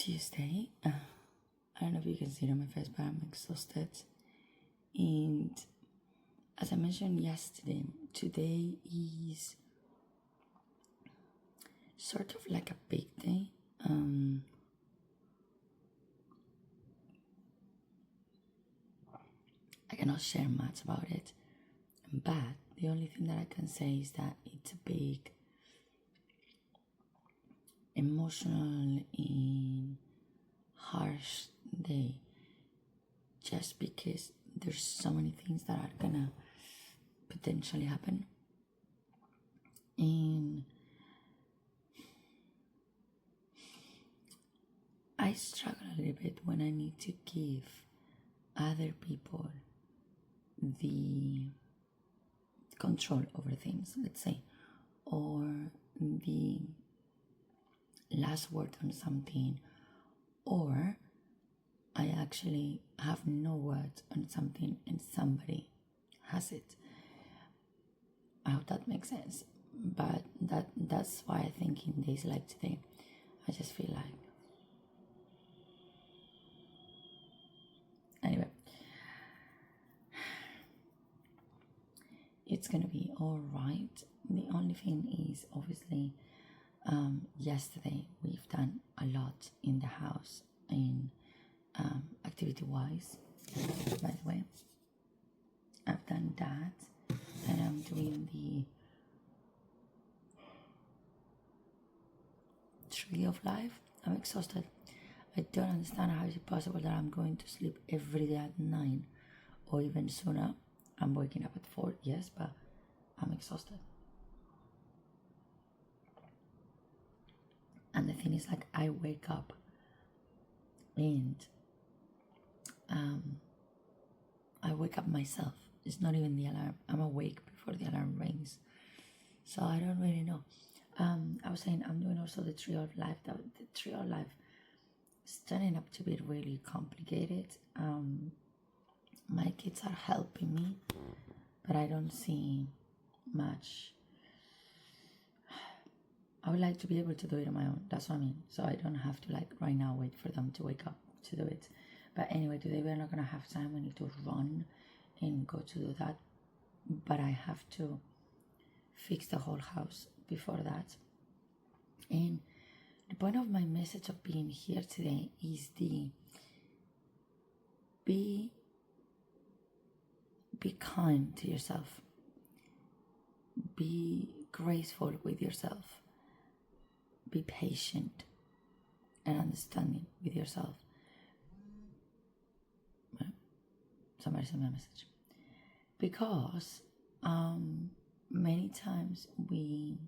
Tuesday. I don't know if you can see it on my face, but I'm exhausted. And as I mentioned yesterday, today is sort of like a big day. I cannot share much about it, but the only thing that I can say is that it's a big emotional and harsh day, just because there's so many things that are gonna potentially happen. And I struggle a little bit when I need to give other people the control over things, let's say, or the last word on something, or I actually have no words on something and somebody has it. I hope that makes sense. But that's why I think in days like today, I just feel like, anyway, it's gonna be all right. The only thing is, obviously, yesterday we've done a lot in the house in activity wise. By the way, I've done that, and I'm doing the tree of life. I'm exhausted. I don't understand how it's possible that I'm going to sleep every day at 9 or even sooner. I'm waking up at 4, yes, but I'm exhausted. And the thing is, like, I wake up and I wake up myself. It's not even the alarm. I'm awake before the alarm rings. So I don't really know. I was saying I'm doing also the tree of life. The tree of life is turning up to be really complicated. My kids are helping me, but I don't see much. I would like to be able to do it on my own. That's what I mean. So I don't have to, like, right now wait for them to wake up to do it. But anyway, today we're not going to have time. We need to run and go to do that. But I have to fix the whole house before that. And the point of my message of being here today is be kind to yourself. Be graceful with yourself. Be patient and understanding with yourself. Somebody sent me a message. Because many times we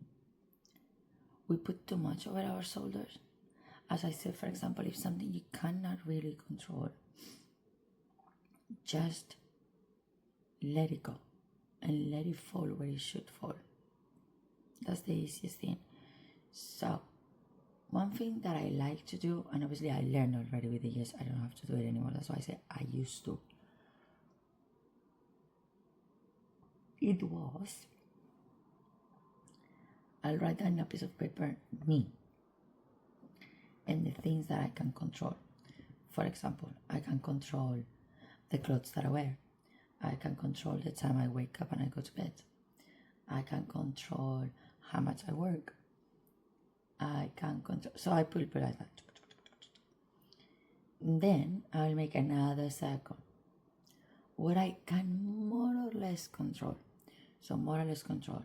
put too much over our shoulders. As I said, for example, if something you cannot really control, just let it go and let it fall where it should fall. That's the easiest thing. So one thing that I like to do, and obviously I learned already with the years, I don't have to do it anymore. That's why I say I used to. It was, I'll write down on a piece of paper me and the things that I can control. For example, I can control the clothes that I wear. I can control the time I wake up and I go to bed. I can control how much I work. I can control, so I put like that. Then I'll make another circle what I can more or less control. So more or less control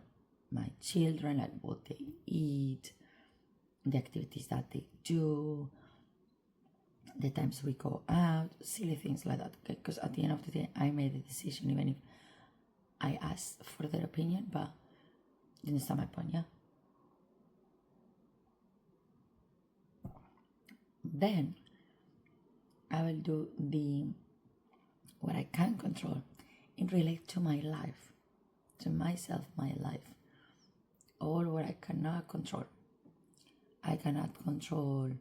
my children, like what they eat, the activities that they do, the times we go out, silly things like that, okay? Because at the end of the day, I made a decision, even if I asked for their opinion, but you understand my point, yeah? Then I will do what I can control and relate to my life, to myself, my life. All what I cannot control. I cannot control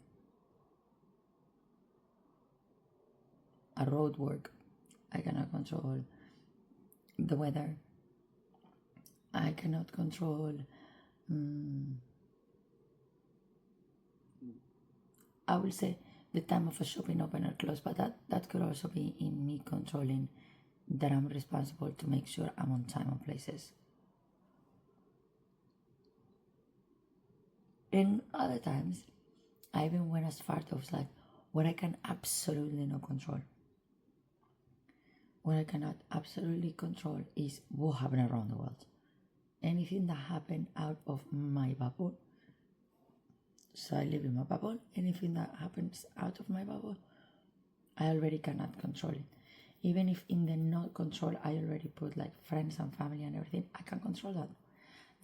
a road work. I cannot control the weather. I cannot control I will say the time of a shopping open or close, but that could also be in me controlling that I'm responsible to make sure I'm on time on places. And other times, I even went as far as like what I can absolutely not control. What I cannot absolutely control is what happened around the world. Anything that happened out of my bubble. So I live in my bubble. Anything that happens out of my bubble, I already cannot control it. Even if in the not control, I already put like friends and family and everything, I can control that.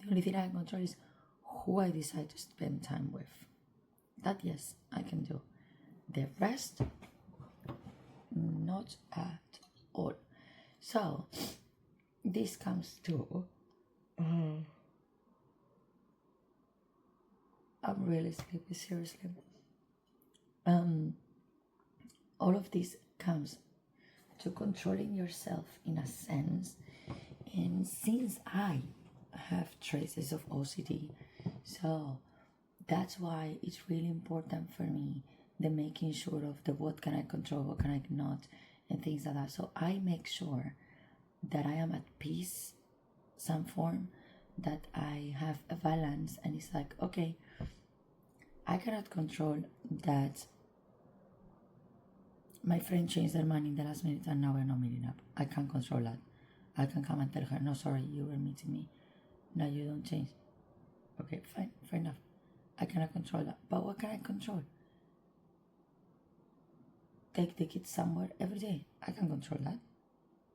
The only thing I can control is who I decide to spend time with. That, yes, I can do. The rest, not at all. So, this comes to... I'm really sleepy, seriously. All of this comes to controlling yourself in a sense. And since I have traces of OCD, so that's why it's really important for me the making sure of the what can I control, what can I not, and things like that. So I make sure that I am at peace, some form, that I have a balance, and it's like, okay, I cannot control that my friend changed their mind in the last minute and now we're not meeting up. I can't control that. I can come and tell her, no, sorry, you were meeting me. No, you don't change. Okay, fine, fair enough. I cannot control that. But what can I control? Take the kids somewhere every day. I can control that.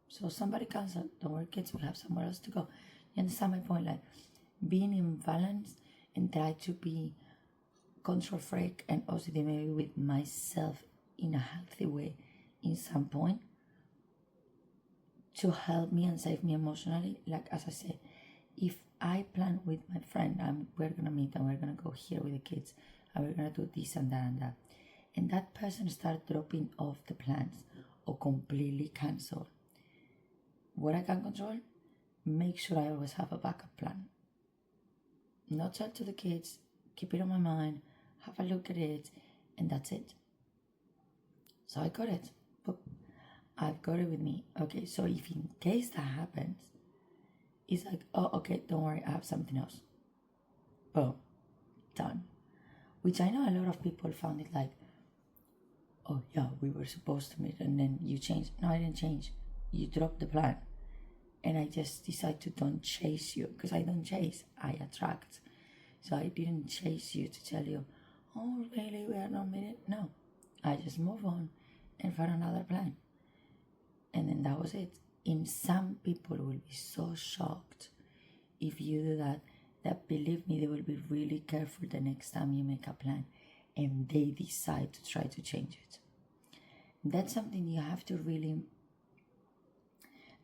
So somebody cancel. Don't worry, kids, we have somewhere else to go. You understand my point? Like, being in balance and try to be control freak and OCD maybe with myself in a healthy way in some point to help me and save me emotionally. Like, as I said, if I plan with my friend, we're gonna meet and we're gonna go here with the kids and we're gonna do this and that, and that person start dropping off the plans or completely cancel, what I can control, make sure I always have a backup plan. Not tell to the kids, keep it on my mind, have a look at it, and that's it. So I got it. But I've got it with me. Okay, so if in case that happens, it's like, oh, okay, don't worry, I have something else. Boom, done. Which I know a lot of people found it like, oh yeah, we were supposed to meet and then you changed. No, I didn't change. You dropped the plan. And I just decided to don't chase you, because I don't chase, I attract. So I didn't chase you to tell you, oh really, we are not meeting. No, I just move on and find another plan. And then that was it. And some people will be so shocked if you do that, that believe me, they will be really careful the next time you make a plan and they decide to try to change it. That's something you have to really,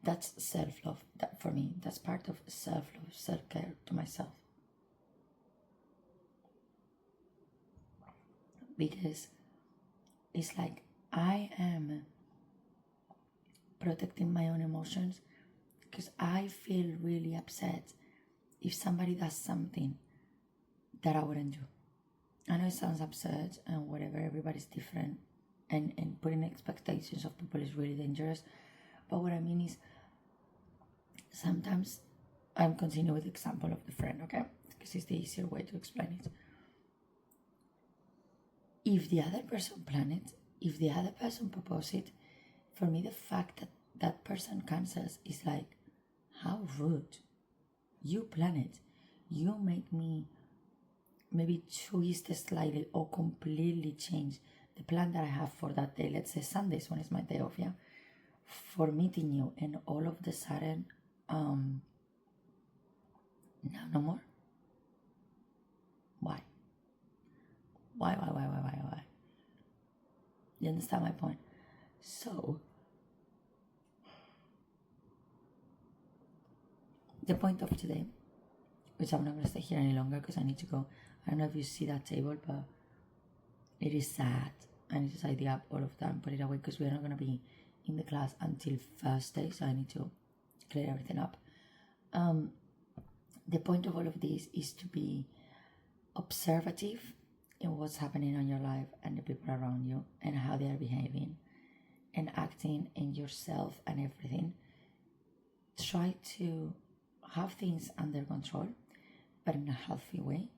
that's self-love. That for me, that's part of self-love, self-care to myself. Because it's like I am protecting my own emotions, because I feel really upset if somebody does something that I wouldn't do. I know it sounds absurd and whatever, everybody's different, and putting expectations of people is really dangerous. But what I mean is, sometimes I'm continuing with the example of the friend, okay? Because it's the easier way to explain it. If the other person planned it, if the other person proposed it, for me the fact that that person cancels is like, how rude. You plan it. You make me maybe twist slightly or completely change the plan that I have for that day. Let's say Sundays when it's my day off, yeah? For meeting you, and all of the sudden, now no more? Why? Why? You understand my point? So, the point of today, which I'm not going to stay here any longer because I need to go. I don't know if you see that table, but it is sad. I need to tidy up all of that and put it away because we're not going to be in the class until Thursday, so I need to clear everything up. The point of all of this is to be observative in what's happening in your life and the people around you and how they are behaving and acting in yourself and everything. Try to have things under control, but in a healthy way,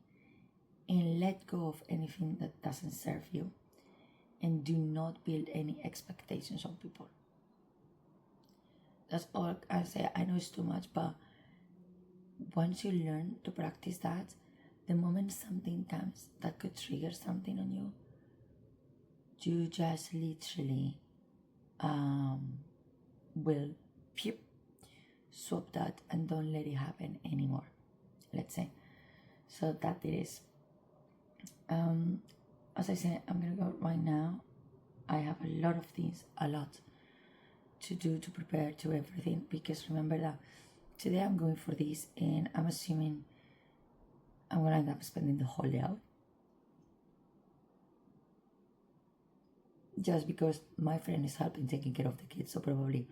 and let go of anything that doesn't serve you, and do not build any expectations on people. That's all I say. I know it's too much, but once you learn to practice that, the moment something comes that could trigger something on you, you just literally will swap that and don't let it happen anymore, let's say. So that it is. As I said, I'm gonna go right now. I have a lot to do to prepare to everything, because remember that today I'm going for this, and I'm assuming I'm gonna end up spending the whole day out, just because my friend is helping taking care of the kids, so probably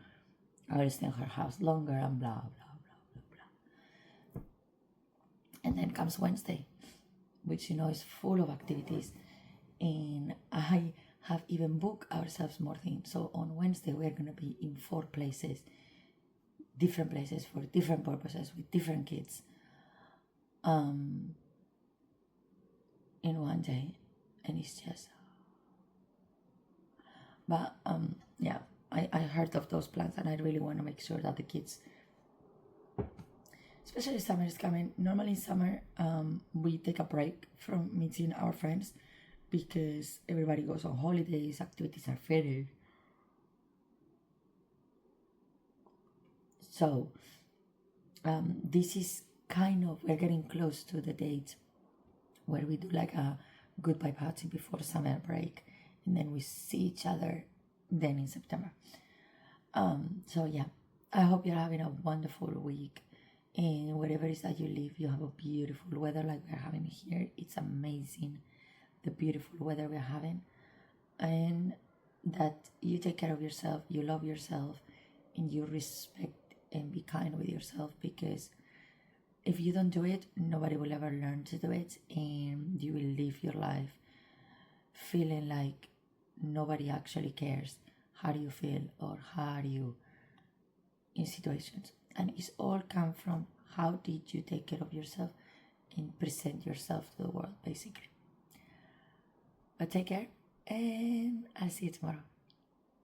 I'll stay in her house longer and blah blah blah blah blah. And then comes Wednesday, which is full of activities, and I have even booked ourselves more things. So on Wednesday we're gonna be in 4 places, different places for different purposes with different kids, in one day, and it's just. But yeah, I heard of those plans, and I really want to make sure that the kids, especially summer is coming. Normally in summer, we take a break from meeting our friends because everybody goes on holidays, activities are faded. So this is we're getting close to the date where we do like a goodbye party before summer break, and then we see each other then in September. So yeah, I hope you're having a wonderful week, and wherever it is that you live, you have a beautiful weather like we're having here. It's amazing, the beautiful weather we're having, and that you take care of yourself, you love yourself, and you respect and be kind with yourself, because if you don't do it, nobody will ever learn to do it, and you will live your life feeling like nobody actually cares how do you feel or how are you in situations. And it's all come from how did you take care of yourself and present yourself to the world, basically. But take care, and I'll see you tomorrow.